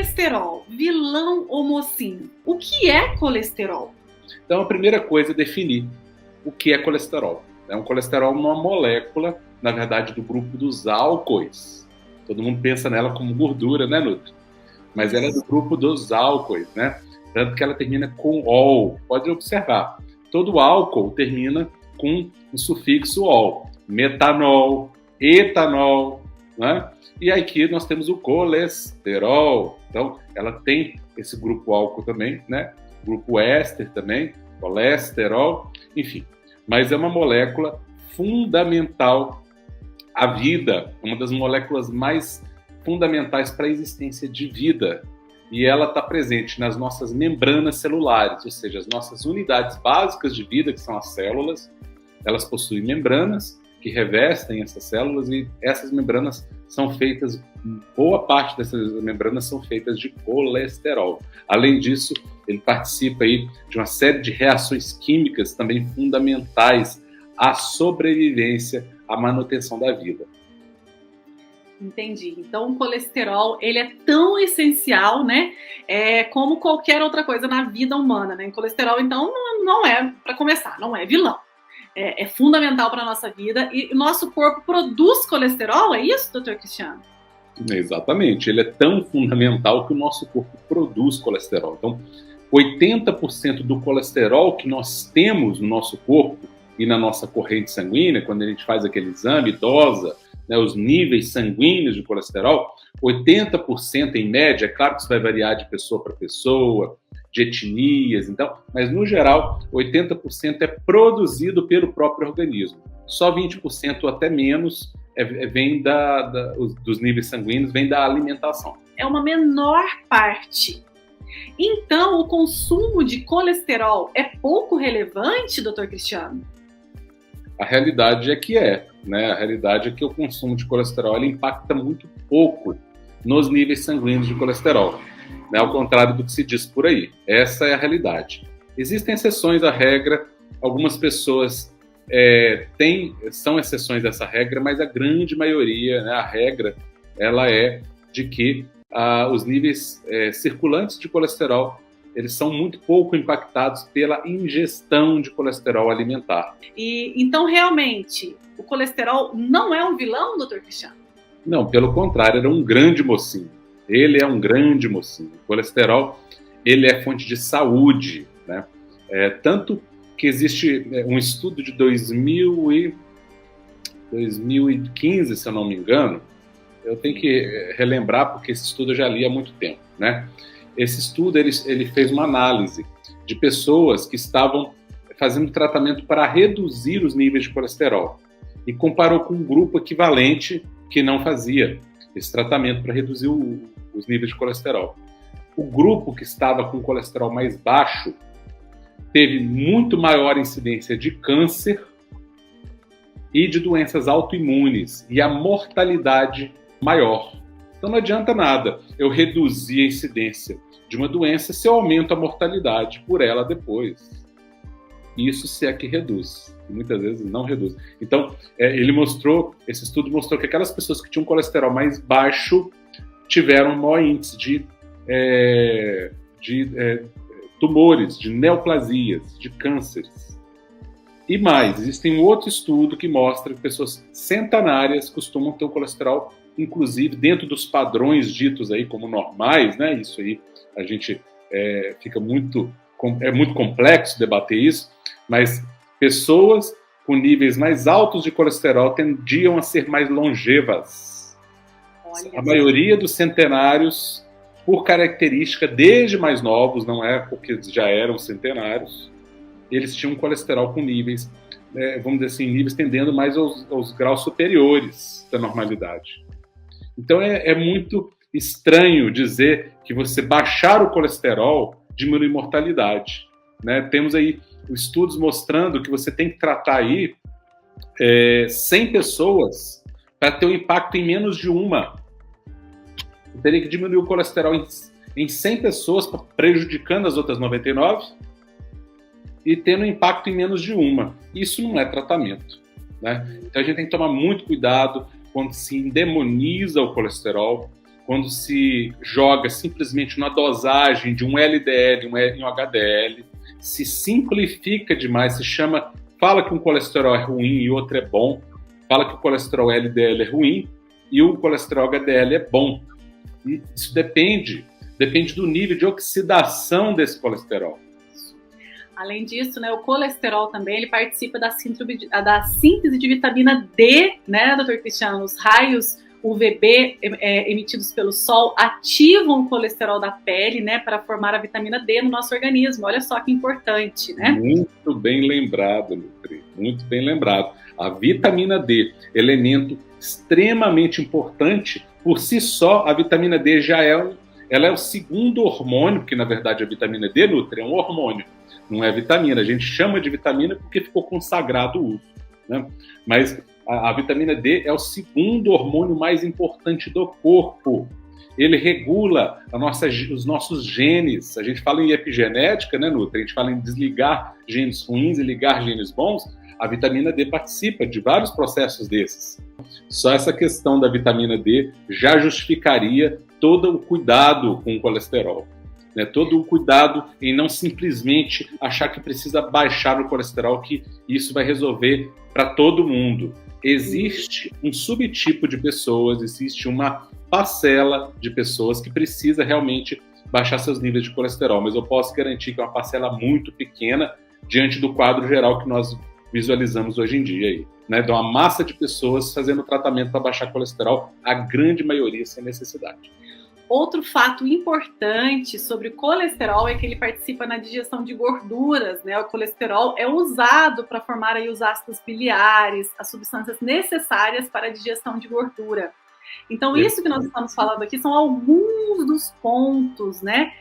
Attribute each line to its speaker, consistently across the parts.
Speaker 1: Colesterol, vilão ou mocinho? O que é colesterol?
Speaker 2: Então, a primeira coisa é definir o que é colesterol. O colesterol é uma molécula, na verdade, do grupo dos álcoois. Todo mundo pensa nela como gordura, né, Nutri? Mas ela é do grupo dos álcoois, né? Tanto que ela termina com ol. Pode observar. Todo álcool termina com o sufixo ol. Metanol, etanol, né? E aqui nós temos o colesterol. Então, ela tem esse grupo álcool também, né? Grupo éster também, colesterol, enfim. Mas é uma molécula fundamental à vida, uma das moléculas mais fundamentais para a existência de vida. E ela está presente nas nossas membranas celulares, ou seja, as nossas unidades básicas de vida, que são as células. Elas possuem membranas que revestem essas células e essas membranas são feitas, boa parte dessas membranas são feitas de colesterol. Além disso, ele participa aí de uma série de reações químicas também fundamentais à sobrevivência, à manutenção da vida.
Speaker 1: Entendi. Então, o colesterol, ele é tão essencial, né, como qualquer outra coisa na vida humana, né? O colesterol, então, não é, para começar, não é vilão. É fundamental para a nossa vida e o nosso corpo produz colesterol, é isso, doutor Cristiano?
Speaker 2: Exatamente. Ele é tão fundamental que o nosso corpo produz colesterol. Então, 80% do colesterol que nós temos no nosso corpo e na nossa corrente sanguínea, quando a gente faz aquele exame, dosa, né, os níveis sanguíneos de colesterol, 80% em média, é claro que isso vai variar de pessoa para pessoa, de etnias, então, mas no geral, 80% é produzido pelo próprio organismo. Só 20% até menos vem dos níveis sanguíneos, vem da alimentação.
Speaker 1: É uma menor parte. Então, o consumo de colesterol é pouco relevante, doutor Cristiano?
Speaker 2: A realidade é que né? A realidade é que o consumo de colesterol ele impacta muito pouco nos níveis sanguíneos de colesterol, né? Ao contrário do que se diz por aí. Essa é a realidade. Existem exceções à regra, algumas pessoas são exceções dessa regra, mas a grande maioria, né, a regra, ela é de que os níveis circulantes de colesterol eles são muito pouco impactados pela ingestão de colesterol alimentar.
Speaker 1: E então, realmente, o colesterol não é um vilão, doutor Cristiano?
Speaker 2: Não, pelo contrário, ele é um grande mocinho. Ele é um grande mocinho. O colesterol, ele é fonte de saúde, né? Tanto que existe um estudo de 2015, se eu não me engano, eu tenho que relembrar porque esse estudo eu já li há muito tempo, né? Esse estudo ele fez uma análise de pessoas que estavam fazendo tratamento para reduzir os níveis de colesterol e comparou com um grupo equivalente que não fazia esse tratamento para reduzir os níveis de colesterol. O grupo que estava com colesterol mais baixo teve muito maior incidência de câncer e de doenças autoimunes e a mortalidade maior. Então não adianta nada eu reduzir a incidência de uma doença se eu aumento a mortalidade por ela depois. Isso se é que reduz, e muitas vezes não reduz. Então, esse estudo mostrou que aquelas pessoas que tinham colesterol mais baixo tiveram um maior índice de tumores, de neoplasias, de cânceres. E mais, existe um outro estudo que mostra que pessoas centenárias costumam ter um colesterol, inclusive dentro dos padrões ditos aí como normais, né? Isso aí a gente é muito complexo debater isso, mas pessoas com níveis mais altos de colesterol tendiam a ser mais longevas. A maioria dos centenários, por característica, desde mais novos, não é porque já eram centenários, eles tinham colesterol com níveis, vamos dizer assim, níveis tendendo mais aos graus superiores da normalidade. Então é muito estranho dizer que você baixar o colesterol diminui mortalidade, né? Temos aí estudos mostrando que você tem que tratar aí 100 pessoas para ter um impacto em menos de uma. Você teria que diminuir o colesterol em 100 pessoas, prejudicando as outras 99 e tendo um impacto em menos de uma. Isso não é tratamento, né? Então a gente tem que tomar muito cuidado quando se endemoniza o colesterol. quando se joga simplesmente uma dosagem de um LDL e um HDL, se simplifica demais, fala que um colesterol é ruim e outro é bom, fala que o colesterol LDL é ruim e o colesterol HDL é bom. E isso depende do nível de oxidação desse colesterol.
Speaker 1: Além disso, né, o colesterol também ele participa da síntese de vitamina D, né, doutor Cristiano? Os raios UVB emitidos pelo sol ativam o colesterol da pele, né, para formar a vitamina D no nosso organismo. Olha só que importante, né?
Speaker 2: Muito bem lembrado, Nutri. Muito bem lembrado. A vitamina D, elemento extremamente importante, por si só, a vitamina D ela é o segundo hormônio, porque na verdade a vitamina D, Nutri, é um hormônio, não é vitamina. A gente chama de vitamina porque ficou consagrado o uso, né? Mas a vitamina D é o segundo hormônio mais importante do corpo. Ele regula os nossos genes. A gente fala em epigenética, né, Nutri? A gente fala em desligar genes ruins e ligar genes bons. A vitamina D participa de vários processos desses. Só essa questão da vitamina D já justificaria todo o cuidado com o colesterol, né? Todo o cuidado em não simplesmente achar que precisa baixar o colesterol, que isso vai resolver para todo mundo. Existe um subtipo de pessoas, existe uma parcela de pessoas que precisa realmente baixar seus níveis de colesterol, mas eu posso garantir que é uma parcela muito pequena diante do quadro geral que nós visualizamos hoje em dia aí, né? De uma massa de pessoas fazendo tratamento para baixar colesterol, a grande maioria sem necessidade.
Speaker 1: Outro fato importante sobre o colesterol é que ele participa na digestão de gorduras, né? O colesterol é usado para formar aí os ácidos biliares, as substâncias necessárias para a digestão de gordura. Então, isso que nós estamos falando aqui são alguns dos pontos, né,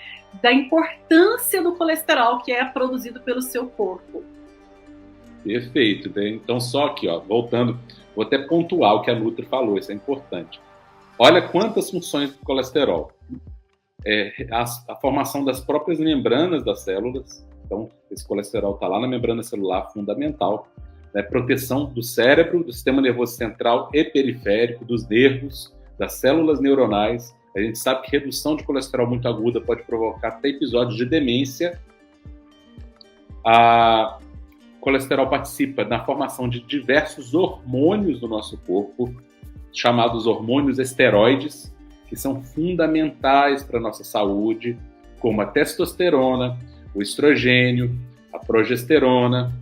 Speaker 1: da importância do colesterol que é produzido pelo seu corpo.
Speaker 2: Perfeito. Então, só aqui, ó, voltando, vou até pontuar o que a Nutri falou, isso é importante. Olha quantas funções do colesterol. A formação das próprias membranas das células. Então, esse colesterol está lá na membrana celular, fundamental. Né? Proteção do cérebro, do sistema nervoso central e periférico, dos nervos, das células neuronais. A gente sabe que redução de colesterol muito aguda pode provocar até episódios de demência. O colesterol participa na formação de diversos hormônios do nosso corpo, chamados hormônios esteroides, que são fundamentais para a nossa saúde, como a testosterona, o estrogênio, a progesterona,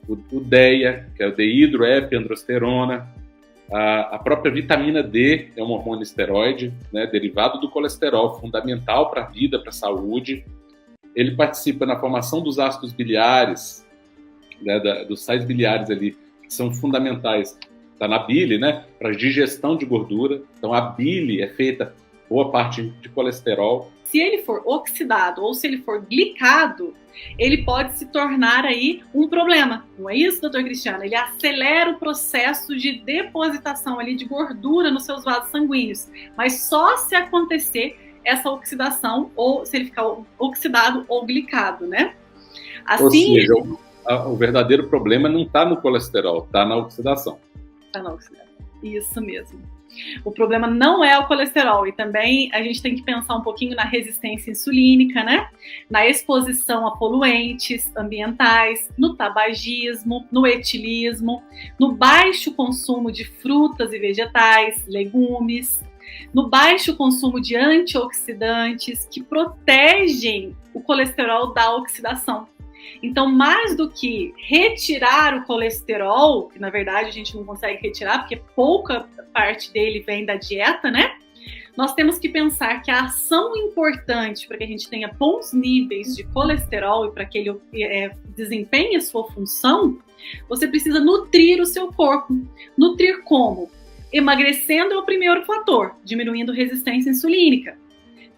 Speaker 2: o DEA, que é o dehidroepiandrosterona, a própria vitamina D é um hormônio esteroide, né, derivado do colesterol, fundamental para a vida, para a saúde. Ele participa na formação dos ácidos biliares, né, dos sais biliares ali, que são fundamentais. Está na bile, né, para digestão de gordura. Então, a bile é feita boa parte de colesterol.
Speaker 1: Se ele for oxidado ou se ele for glicado, ele pode se tornar aí um problema. Não é isso, doutor Cristiano? Ele acelera o processo de depositação ali de gordura nos seus vasos sanguíneos. Mas só se acontecer essa oxidação ou se ele ficar oxidado ou glicado, né? Assim,
Speaker 2: ou seja, o verdadeiro problema não está no colesterol, está na oxidação.
Speaker 1: Isso mesmo. O problema não é o colesterol, e também a gente tem que pensar um pouquinho na resistência insulínica, né? Na exposição a poluentes ambientais, no tabagismo, no etilismo, no baixo consumo de frutas e vegetais, legumes, no baixo consumo de antioxidantes que protegem o colesterol da oxidação. Então, mais do que retirar o colesterol, que na verdade a gente não consegue retirar, porque pouca parte dele vem da dieta, né? Nós temos que pensar que a ação importante para que a gente tenha bons níveis de colesterol e para que ele desempenhe a sua função, você precisa nutrir o seu corpo. Nutrir como? Emagrecendo é o primeiro fator, diminuindo resistência insulínica,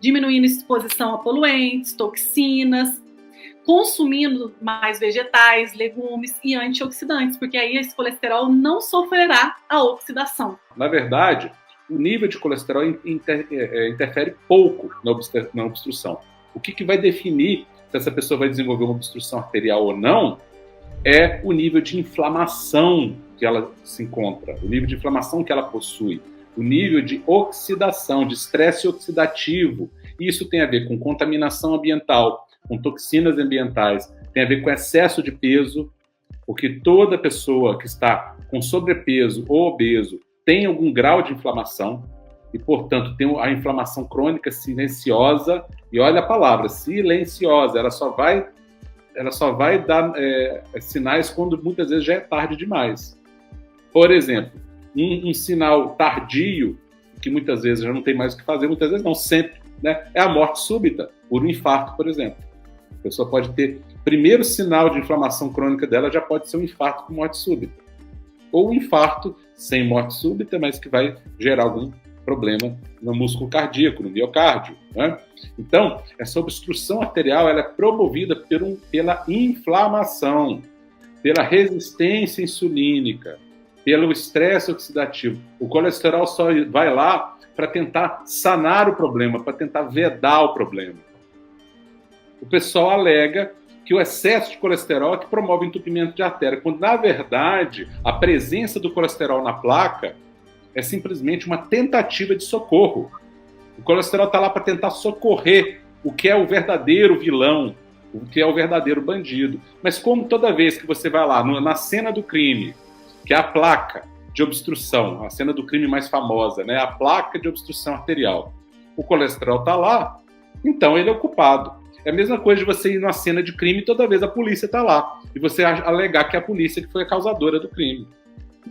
Speaker 1: diminuindo exposição a poluentes, toxinas, consumindo mais vegetais, legumes e antioxidantes, porque aí esse colesterol não sofrerá a oxidação.
Speaker 2: Na verdade, o nível de colesterol interfere pouco na obstrução. O que vai definir se essa pessoa vai desenvolver uma obstrução arterial ou não é o nível de inflamação que ela se encontra, o nível de inflamação que ela possui. o nível de oxidação, de estresse oxidativo. Isso tem a ver com contaminação ambiental, com toxinas ambientais, tem a ver com excesso de peso, porque toda pessoa que está com sobrepeso ou obeso tem algum grau de inflamação e, portanto, tem a inflamação crônica silenciosa, e olha a palavra, silenciosa, ela só vai dar sinais quando muitas vezes já é tarde demais. Por exemplo, um sinal tardio, que muitas vezes já não tem mais o que fazer, muitas vezes não, sempre, né, é a morte súbita, por um infarto, por exemplo. A pessoa pode ter, primeiro sinal de inflamação crônica dela já pode ser um infarto com morte súbita. Ou um infarto sem morte súbita, mas que vai gerar algum problema no músculo cardíaco, no miocárdio, né? Então, essa obstrução arterial ela é promovida pela inflamação, pela resistência insulínica, pelo estresse oxidativo. O colesterol só vai lá para tentar sanar o problema, para tentar vedar o problema. O pessoal alega que o excesso de colesterol é que promove o entupimento de artéria, quando, na verdade, a presença do colesterol na placa é simplesmente uma tentativa de socorro. O colesterol está lá para tentar socorrer o que é o verdadeiro vilão, o que é o verdadeiro bandido. Mas como toda vez que você vai lá na cena do crime, que é a placa de obstrução, a cena do crime mais famosa, né? A placa de obstrução arterial, o colesterol está lá, então ele é o culpado. É a mesma coisa de você ir numa cena de crime e toda vez a polícia está lá. E você alegar que é a polícia que foi a causadora do crime.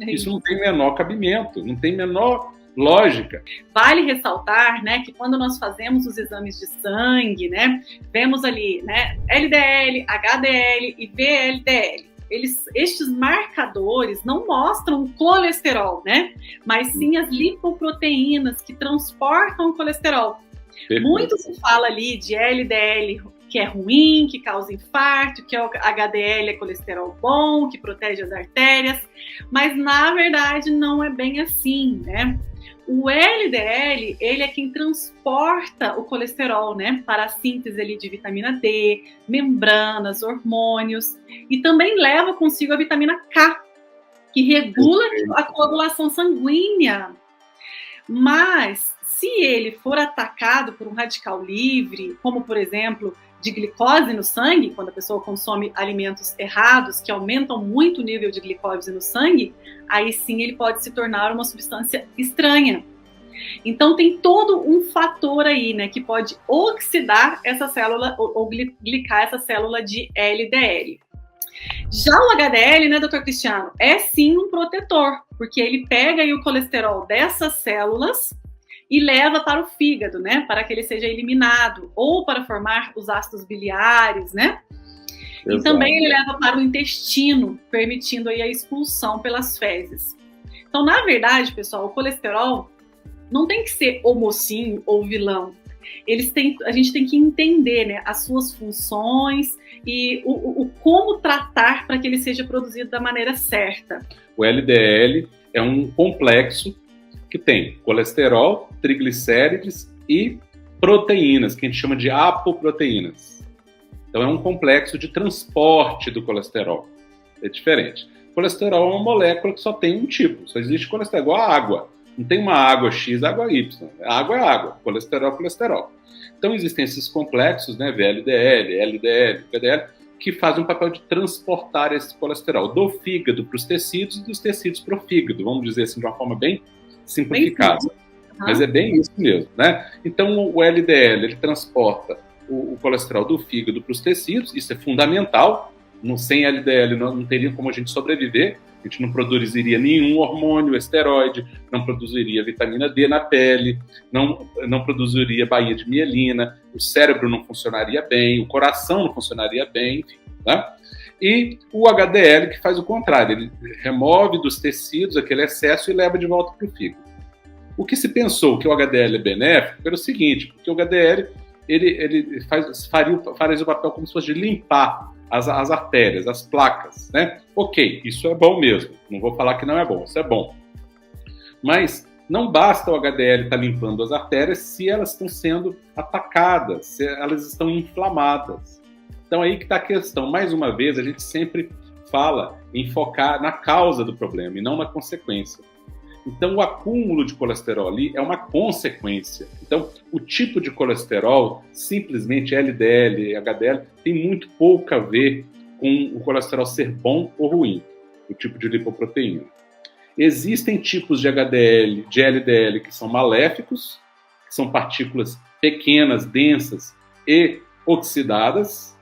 Speaker 2: Isso não tem menor cabimento, não tem menor lógica.
Speaker 1: Vale ressaltar, né, que quando nós fazemos os exames de sangue, né, vemos ali, né, LDL, HDL e VLDL. Estes marcadores não mostram colesterol, né, mas sim as lipoproteínas que transportam o colesterol. Perfeito. Muito se fala ali de LDL, que é ruim, que causa infarto, que o HDL é colesterol bom, que protege as artérias, mas na verdade não é bem assim, né? O LDL, ele é quem transporta o colesterol, né, para a síntese ali de vitamina D, membranas, hormônios, e também leva consigo a vitamina K, que regula a coagulação sanguínea. Mas se ele for atacado por um radical livre, como por exemplo de glicose no sangue, quando a pessoa consome alimentos errados que aumentam muito o nível de glicose no sangue, aí sim ele pode se tornar uma substância estranha. Então tem todo um fator aí, né, que pode oxidar essa célula ou glicar essa célula de LDL. Já o HDL, né, doutor Cristiano, é sim um protetor, porque ele pega aí o colesterol dessas células e leva para o fígado, né, para que ele seja eliminado, ou para formar os ácidos biliares, né? Exato. E também ele leva para o intestino, permitindo aí a expulsão pelas fezes. Então, na verdade, pessoal, o colesterol não tem que ser o mocinho ou vilão. A gente tem que entender, né, as suas funções e o como tratar para que ele seja produzido da maneira certa.
Speaker 2: O LDL é um complexo que tem colesterol, triglicérides e proteínas, que a gente chama de apoproteínas. Então é um complexo de transporte do colesterol. É diferente. O colesterol é uma molécula que só tem um tipo, só existe colesterol, igual a água. Não tem uma água X, água Y. Água é água, colesterol é colesterol. Então existem esses complexos, né, VLDL, LDL, VDL, que fazem um papel de transportar esse colesterol do fígado para os tecidos e dos tecidos para o fígado, vamos dizer assim, de uma forma bem simplificada. Mas é bem isso mesmo, né? Então o LDL, ele transporta o colesterol do fígado para os tecidos, isso é fundamental. Sem LDL não teria como a gente sobreviver, a gente não produziria nenhum hormônio, esteroide, não produziria vitamina D na pele, não produziria baía de mielina, o cérebro não funcionaria bem, o coração não funcionaria bem, enfim, né? E o HDL que faz o contrário, ele remove dos tecidos aquele excesso e leva de volta para o fígado. O que se pensou que o HDL é benéfico era o seguinte, porque o HDL ele faria o papel como se fosse de limpar as artérias, as placas, né? Ok, isso é bom mesmo, não vou falar que não é bom, isso é bom. Mas não basta o HDL estar limpando as artérias se elas estão sendo atacadas, se elas estão inflamadas. Então aí que está a questão. Mais uma vez, a gente sempre fala em focar na causa do problema e não na consequência. Então, o acúmulo de colesterol ali é uma consequência. Então, o tipo de colesterol, simplesmente LDL, HDL, tem muito pouco a ver com o colesterol ser bom ou ruim, o tipo de lipoproteína. Existem tipos de HDL, de LDL que são maléficos, que são partículas pequenas, densas e oxidadas.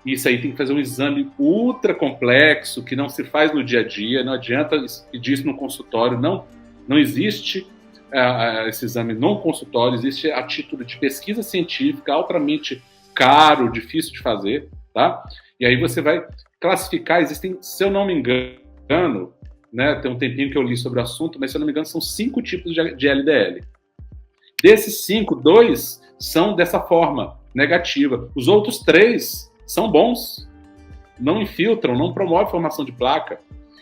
Speaker 2: Isso aí tem que fazer um exame ultra complexo, que não se faz no dia a dia, não adianta pedir isso no consultório, não existe esse exame no consultório, existe a título de pesquisa científica, altamente caro, difícil de fazer, tá? E aí você vai classificar, existem, se eu não me engano, né, tem um tempinho que eu li sobre o assunto, mas se eu não me engano são 5 tipos de LDL. Desses 5, 2 são dessa forma, negativa. Os outros 3 são bons, não infiltram, não promovem formação de placa.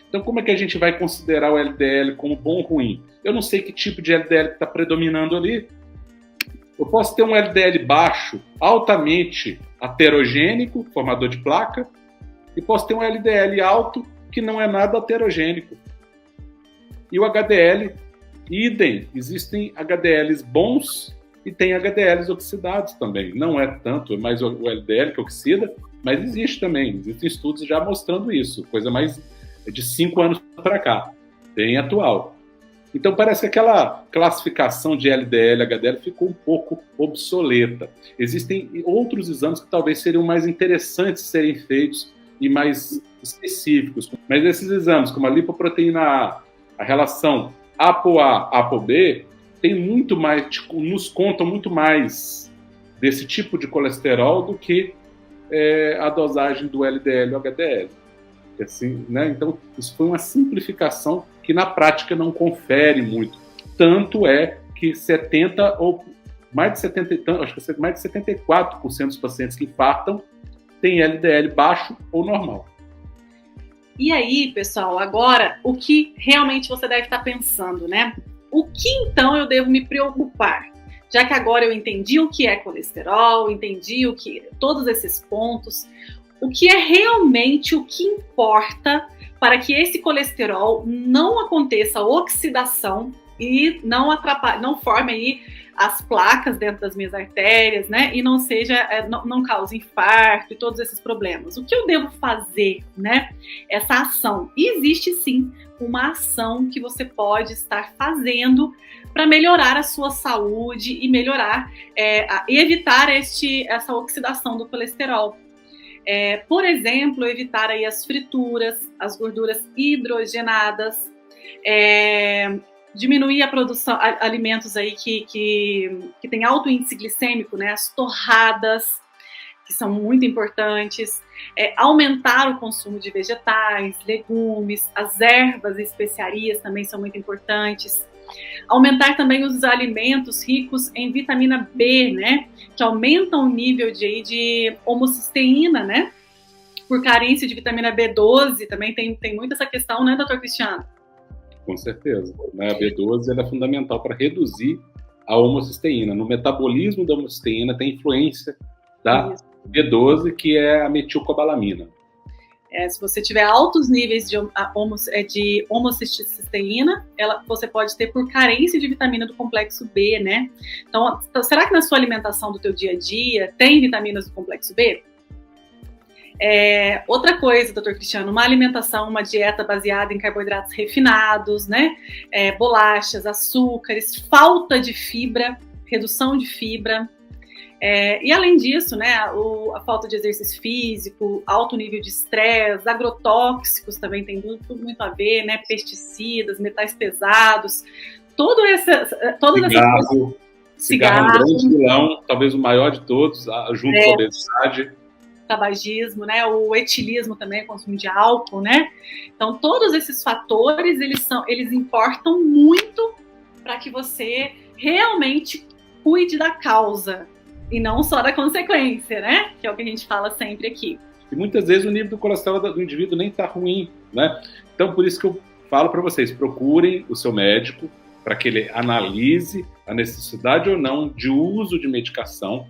Speaker 2: Então, como é que a gente vai considerar o LDL como bom ou ruim? Eu não sei que tipo de LDL está predominando ali. Eu posso ter um LDL baixo, altamente aterogênico, formador de placa, e posso ter um LDL alto, que não é nada aterogênico. E o HDL, idem, existem HDLs bons e tem HDLs oxidados também. Não é tanto, é mais o LDL que oxida, mas existe também. Existem estudos já mostrando isso, coisa mais de 5 anos para cá, bem atual. Então parece que aquela classificação de LDL, HDL ficou um pouco obsoleta. Existem outros exames que talvez seriam mais interessantes de serem feitos e mais específicos. Mas esses exames, como a lipoproteína A, a relação ApoA, ApoB, tem muito mais, nos contam muito mais desse tipo de colesterol do que a dosagem do LDL ou HDL. Assim, né? Então, isso foi uma simplificação que na prática não confere muito. Tanto é que 70 ou mais de 70, acho que mais de 74% dos pacientes que infartam têm LDL baixo ou normal.
Speaker 1: E aí, pessoal, agora o que realmente você deve estar pensando, né? O que então eu devo me preocupar? Já que agora eu entendi o que é colesterol, entendi todos esses pontos, o que é realmente o que importa para que esse colesterol não aconteça oxidação e não atrapalhe, não forme aí as placas dentro das minhas artérias, né? E não cause infarto e todos esses problemas. O que eu devo fazer, né? Essa ação. E existe sim uma ação que você pode estar fazendo para melhorar a sua saúde e melhorar, evitar essa oxidação do colesterol. Por exemplo, evitar aí as frituras, as gorduras hidrogenadas, diminuir a produção, alimentos aí que tem alto índice glicêmico, né? As torradas, que são muito importantes, aumentar o consumo de vegetais, legumes, as ervas e especiarias também são muito importantes. Aumentar também os alimentos ricos em vitamina B, né? Que aumentam o nível de homocisteína, né? Por carência de vitamina B12, também tem muito essa questão, né, doutor Cristiano?
Speaker 2: Com certeza. A B12 ela é fundamental para reduzir a homocisteína. No metabolismo da homocisteína tem influência da B12, que é a metilcobalamina.
Speaker 1: Se você tiver altos níveis de homocisteína, você pode ter por carência de vitamina do complexo B, né? Então, será que na sua alimentação do teu dia a dia tem vitaminas do complexo B? Outra coisa, doutor Cristiano, uma alimentação, uma dieta baseada em carboidratos refinados, né? Bolachas, açúcares, falta de fibra, redução de fibra. E além disso, né, a falta de exercício físico, alto nível de estresse, agrotóxicos também tem muito a ver, né? Pesticidas, metais pesados, todas essas coisas.
Speaker 2: Cigarro é um grande vilão, talvez o maior de todos, junto com a obesidade.
Speaker 1: Tabagismo, né, o etilismo também, o consumo de álcool, né? Então, todos esses fatores, eles importam muito para que você realmente cuide da causa e não só da consequência, né? Que é o que a gente fala sempre aqui.
Speaker 2: E muitas vezes o nível do colesterol do indivíduo nem está ruim, né? Então, por isso que eu falo para vocês, procurem o seu médico para que ele analise a necessidade ou não de uso de medicação.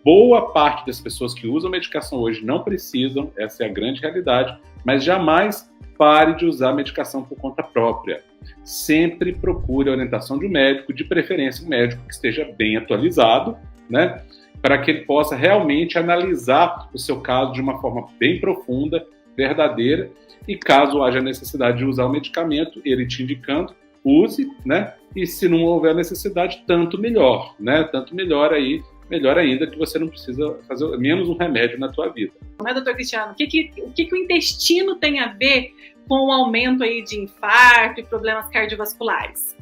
Speaker 2: Boa parte das pessoas que usam medicação hoje não precisam, essa é a grande realidade, mas jamais pare de usar medicação por conta própria. Sempre procure a orientação de um médico, de preferência um médico que esteja bem atualizado, né? Para que ele possa realmente analisar o seu caso de uma forma bem profunda, verdadeira, e caso haja necessidade de usar o medicamento, ele te indicando, use, né? E se não houver necessidade, tanto melhor, né? Tanto melhor aí, melhor ainda que você não precisa fazer menos um remédio na tua vida.
Speaker 1: Mas, doutor Cristiano, o que o intestino tem a ver com o aumento aí de infarto e problemas cardiovasculares?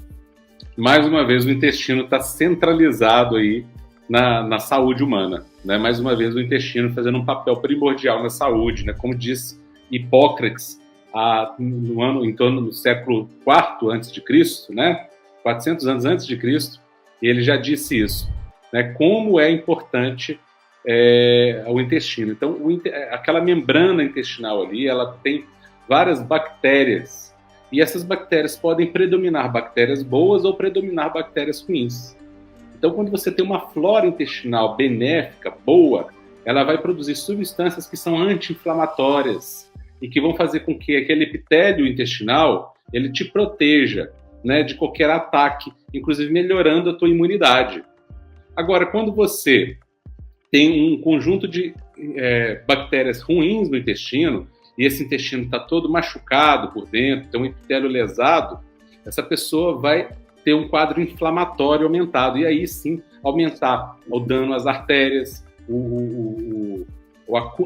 Speaker 2: Mais uma vez, o intestino está centralizado aí na saúde humana, né? Mais uma vez, o intestino fazendo um papel primordial na saúde, né? Como diz Hipócrates, em torno do século IV a.C., né? 400 anos antes de Cristo, ele já disse isso, né? Como é importante o intestino. Então, aquela membrana intestinal ali, ela tem várias bactérias, e essas bactérias podem predominar bactérias boas ou predominar bactérias ruins. Então, quando você tem uma flora intestinal benéfica, boa, ela vai produzir substâncias que são anti-inflamatórias e que vão fazer com que aquele epitélio intestinal ele te proteja, né, de qualquer ataque, inclusive melhorando a tua imunidade. Agora, quando você tem um conjunto de bactérias ruins no intestino, e esse intestino está todo machucado por dentro, tem um epitélio lesado, essa pessoa vai ter um quadro inflamatório aumentado, e aí sim aumentar o dano às artérias,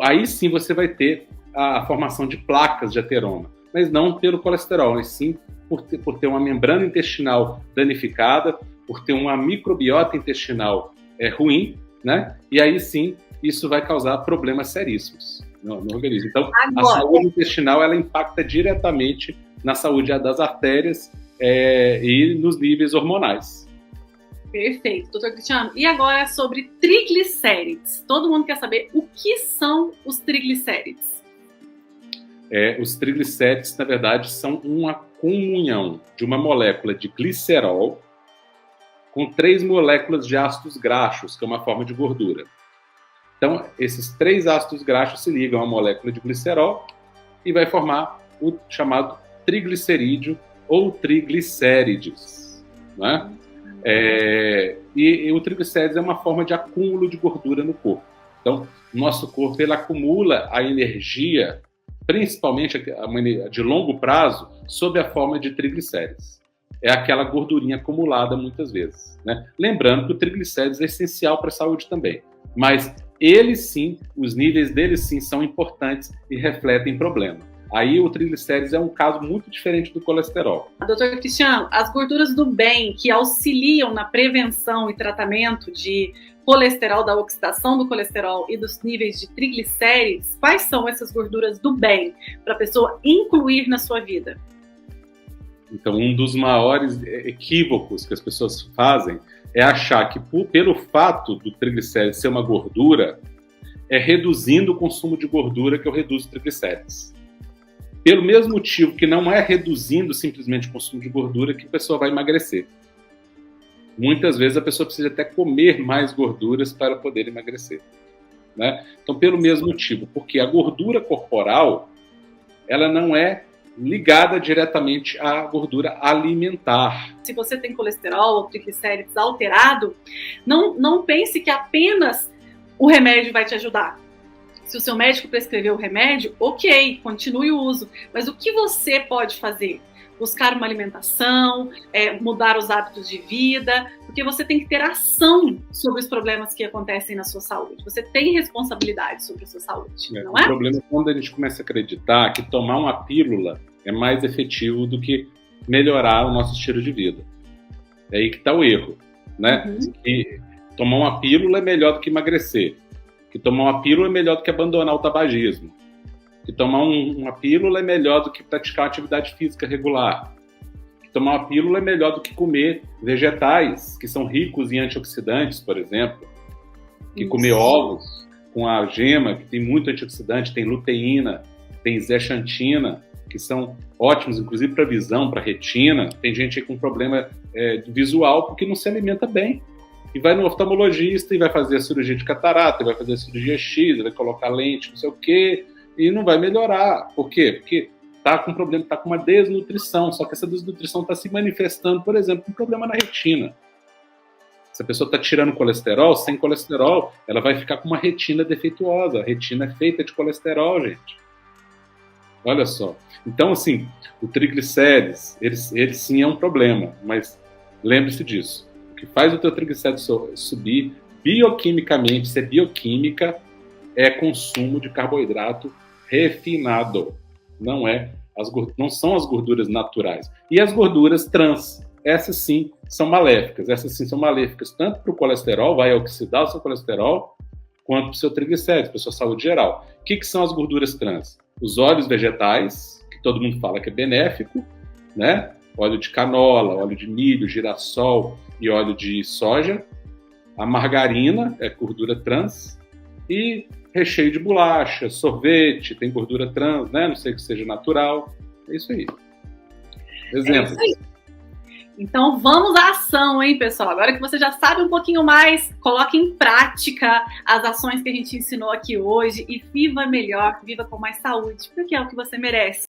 Speaker 2: aí sim você vai ter a formação de placas de ateroma, mas não pelo colesterol, mas sim por ter uma membrana intestinal danificada, por ter uma microbiota intestinal ruim, né? E aí sim isso vai causar problemas seríssimos no organismo. Então, a saúde intestinal ela impacta diretamente na saúde das artérias e nos níveis hormonais.
Speaker 1: Perfeito, doutor Cristiano. E agora sobre triglicérides. Todo mundo quer saber o que são os triglicérides.
Speaker 2: Os triglicérides, na verdade, são uma comunhão de uma molécula de glicerol com 3 moléculas de ácidos graxos, que é uma forma de gordura. Então, esses 3 ácidos graxos se ligam à molécula de glicerol e vai formar o chamado triglicerídeo ou triglicérides, né? E o triglicérides é uma forma de acúmulo de gordura no corpo. Então, nosso corpo ele acumula a energia, principalmente de longo prazo, sob a forma de triglicérides. É aquela gordurinha acumulada muitas vezes, né? Lembrando que o triglicérides é essencial para a saúde também, mas eles sim, os níveis deles sim são importantes e refletem problema. Aí o triglicérides é um caso muito diferente do colesterol.
Speaker 1: Doutor Cristiano, as gorduras do bem que auxiliam na prevenção e tratamento de colesterol, da oxidação do colesterol e dos níveis de triglicérides, quais são essas gorduras do bem para a pessoa incluir na sua vida?
Speaker 2: Então, um dos maiores equívocos que as pessoas fazem é achar que, pelo fato do triglicérides ser uma gordura, é reduzindo o consumo de gordura que eu reduzo o triglicérides. Pelo mesmo motivo que não é reduzindo simplesmente o consumo de gordura que a pessoa vai emagrecer. Muitas vezes a pessoa precisa até comer mais gorduras para poder emagrecer, né? Então, pelo mesmo motivo, porque a gordura corporal, ela não é ligada diretamente à gordura alimentar.
Speaker 1: Se você tem colesterol ou triglicérides alterado, não pense que apenas o remédio vai te ajudar. Se o seu médico prescreveu o remédio, ok, continue o uso. Mas o que você pode fazer? Buscar uma alimentação, mudar os hábitos de vida, porque você tem que ter ação sobre os problemas que acontecem na sua saúde. Você tem responsabilidade sobre a sua saúde, não é?
Speaker 2: O problema é quando a gente começa a acreditar que tomar uma pílula é mais efetivo do que melhorar o nosso estilo de vida. É aí que está o erro, né?
Speaker 1: Uhum.
Speaker 2: E tomar uma pílula é melhor do que emagrecer. Que tomar uma pílula é melhor do que abandonar o tabagismo. Que tomar uma pílula é melhor do que praticar atividade física regular. Que tomar uma pílula é melhor do que comer vegetais, que são ricos em antioxidantes, por exemplo. Que comer ovos com a gema, que tem muito antioxidante, tem luteína, tem zeaxantina, que são ótimos, inclusive para visão, para retina. Tem gente aí com problema visual porque não se alimenta bem. E vai no oftalmologista e vai fazer a cirurgia de catarata, vai fazer a cirurgia X, vai colocar lente, não sei o quê, e não vai melhorar. Por quê? Porque está com um problema, está com uma desnutrição, só que essa desnutrição está se manifestando, por exemplo, com um problema na retina. Se a pessoa está tirando colesterol, sem colesterol, ela vai ficar com uma retina defeituosa. A retina é feita de colesterol, gente. Olha só. Então, assim, o triglicérides, ele sim é um problema, mas lembre-se disso. O que faz o teu triglicérides subir bioquimicamente, se é bioquímica, é consumo de carboidrato refinado. Não são as gorduras naturais. E as gorduras trans, essas sim são maléficas. Essas sim são maléficas tanto para o colesterol, vai oxidar o seu colesterol, quanto para o seu triglicérides, para a sua saúde geral. O que são as gorduras trans? Os óleos vegetais, que todo mundo fala que é benéfico, né? Óleo de canola, óleo de milho, girassol e óleo de soja. A margarina é gordura trans. E recheio de bolacha, sorvete, tem gordura trans, né? Não sei que seja natural. É isso aí. Exemplo.
Speaker 1: É isso aí. Então vamos à ação, hein, pessoal? Agora que você já sabe um pouquinho mais, coloque em prática as ações que a gente ensinou aqui hoje e viva melhor, viva com mais saúde, porque é o que você merece.